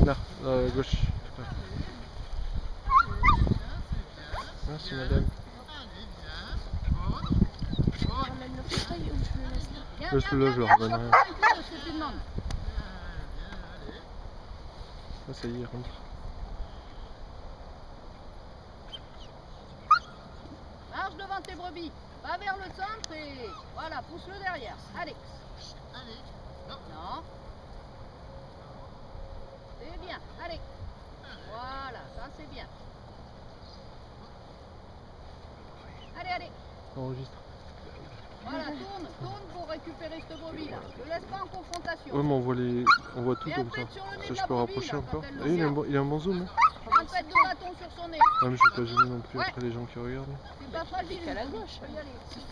Là, gauche. Merci madame. Je le leur donne rien. Ah, ça y est, rentre. Marche devant tes brebis. Va vers le centre et voilà, pousse-le derrière. Allez. Non. C'est bien. Allez. Voilà, ça c'est bien. Allez, allez. Enregistre. Voilà, tourne pour récupérer cette brebis là. Ne laisse pas en confrontation. Ouais, mais on voit tout comme ça. Ça, je peux rapprocher encore. Ah, il a un bon zoom. Un pet de bâton sur son nez. Ouais, mais je vais pas gêner non plus après les gens qui regardent. C'est pas fragile. À la gauche.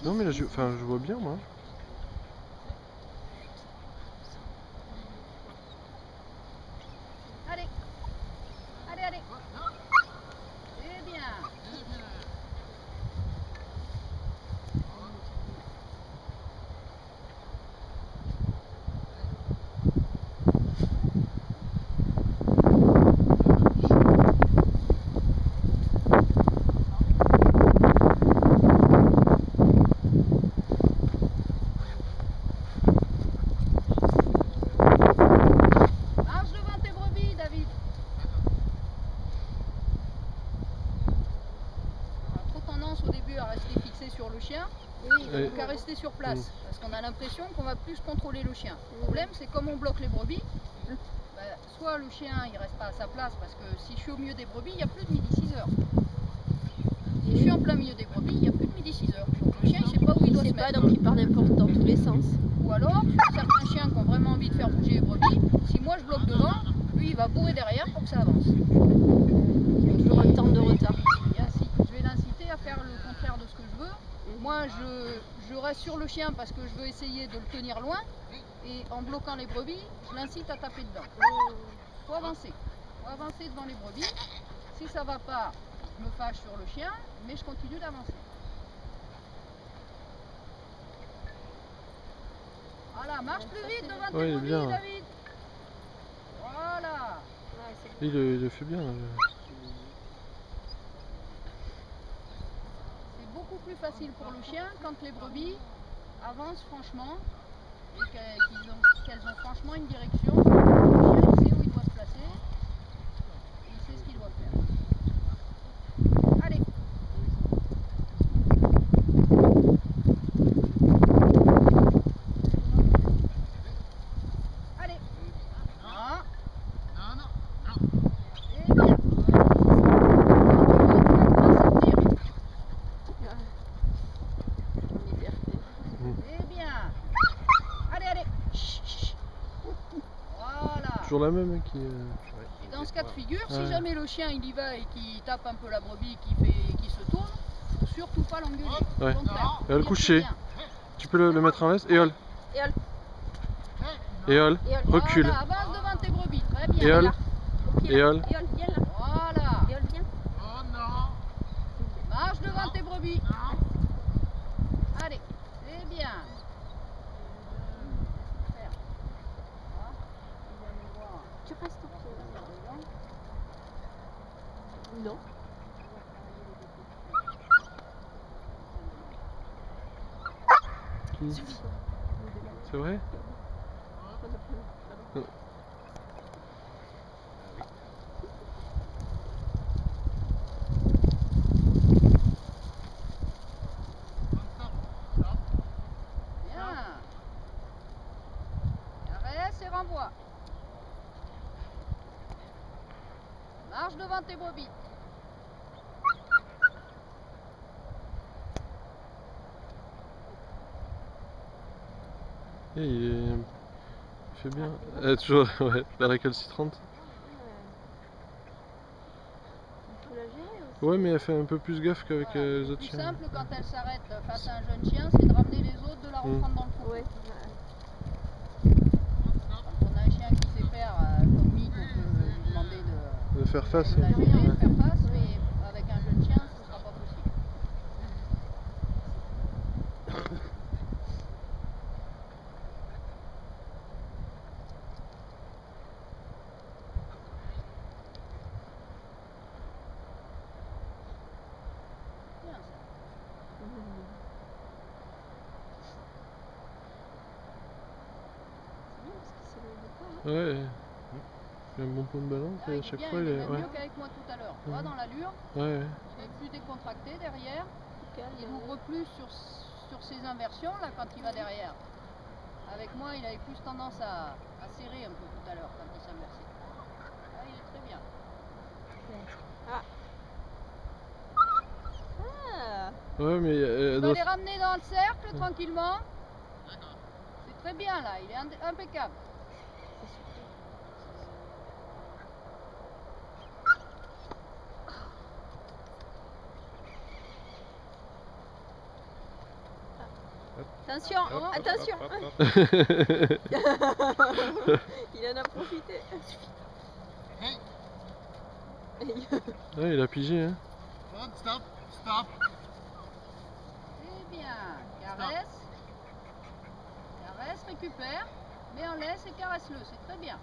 Non, mais là, je vois bien moi. Allez. Allez, allez. C'est bien. Marche devant tes brebis, David. On a trop tendance au début à rester fixé sur le chien, donc à rester sur place, parce qu'on a l'impression qu'on va plus contrôler le chien. Le problème, c'est comme on bloque les brebis, bah, soit le chien il reste pas à sa place, parce que si je suis au milieu des brebis, il n'y a plus de midi 6h. Si je suis en plein milieu des brebis, il n'y a plus de midi 6h. Donc le chien il sait pas où il doit se mettre. Donc il part n'importe dans tous les sens. Ou alors, sur certains chiens qui ont vraiment envie de faire bouger les brebis, si moi je bloque devant, lui il va bourrer derrière pour que ça avance. Il y a toujours un temps de retard. Je vais l'inciter à faire le contraire de ce que je veux. Moi je reste sur le chien parce que je veux essayer de le tenir loin. Et en bloquant les brebis, je l'incite à taper dedans. Faut avancer. Faut avancer devant les brebis. Si ça va pas, je me fâche sur le chien, mais je continue d'avancer. Voilà, marche plus vite devant tes Ouais, il est brebis, bien. David. Voilà. Il le fait bien. C'est beaucoup plus facile pour le chien quand les brebis avancent franchement et qu'elles ont franchement une direction. Le chien il sait où il doit se placer et il sait ce qu'il doit faire. Allez. Allez. Et bien. C'est bien. Allez, allez. Voilà. Toujours la même qui. Et dans ce cas de figure, si Ouais. jamais le chien il y va et qu'il tape un peu la brebis, qui se tourne, faut surtout pas l'engueuler. Ouais. Au contraire, Et le dire coucher. c'est bien. Tu peux le mettre en laisse. Et hol. Et hol. Recule. Voilà, avance devant tes brebis. Très bien. Et hol. Là. Et hol. Viens là. Voilà. Viens. Marche devant tes brebis. Allez, c'est bien. Super. Voilà. Tu restes au pied. Non. Qui? C'est vrai? Bien. Caresse et renvoie. Marche devant tes brebis. Et il fait bien. Elle est toujours ouais, la récalcitrante. Il faut la gérer aussi. Ouais, mais elle fait un peu plus gaffe qu'avec Voilà. les Le autres plus chiens. simple quand elle s'arrête face à un jeune chien, c'est de ramener les autres, de la reprendre dans le fourreau. Ouais. Quand on a un chien qui sait faire, comme Mick, on peut lui demander De faire face. de la gérer, de Ouais. faire face, mais avec un jeune chien, ce ne sera pas possible. Ouais. Il a un bon point de balance Là, et il à est chaque bien, fois il il est est. même Ouais. mieux qu'avec moi tout à l'heure. Tu vois, dans l'allure, Ouais. il est plus décontracté derrière. Calme. Il ouvre plus sur ses inversions là quand il va derrière. Avec moi, il avait plus tendance à serrer un peu tout à l'heure quand il s'inversait. Là, il est très bien. Ah. Ah. Ouais, mais On va les ramener dans le cercle tranquillement. C'est très bien là, il est impeccable. Attention, Hop, attention. hop, hop. Il en a profité. Ouais, il a pigé, hein. Stop, stop. C'est bien. Caresse. Caresse, récupère. Mets en laisse et caresse-le. C'est très bien.